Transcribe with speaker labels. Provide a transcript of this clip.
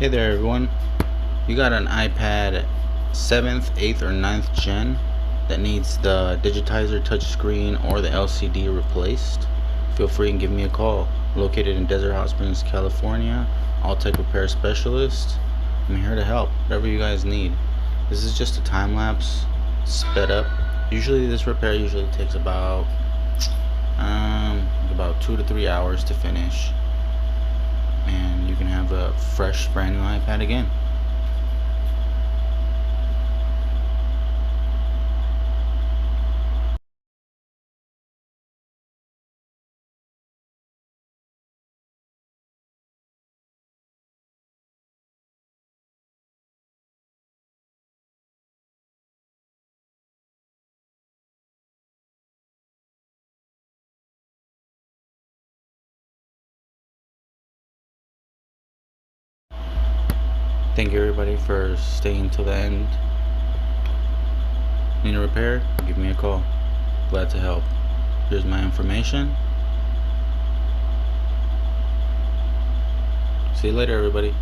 Speaker 1: Hey there everyone, you got an iPad 7th, 8th, or 9th gen that needs the digitizer touchscreen or the LCD replaced. Feel free and give me a call. Located in Desert Hot Springs, California, all tech repair specialist. I'm here to help, whatever you guys need. This is just a time lapse, sped up. Usually this repair takes about 2 to 3 hours to finish, and you can have a fresh brand new iPad again. Thank you everybody for staying till the end. Need a repair? Give me a call. Glad to help. Here's my information. See you later everybody.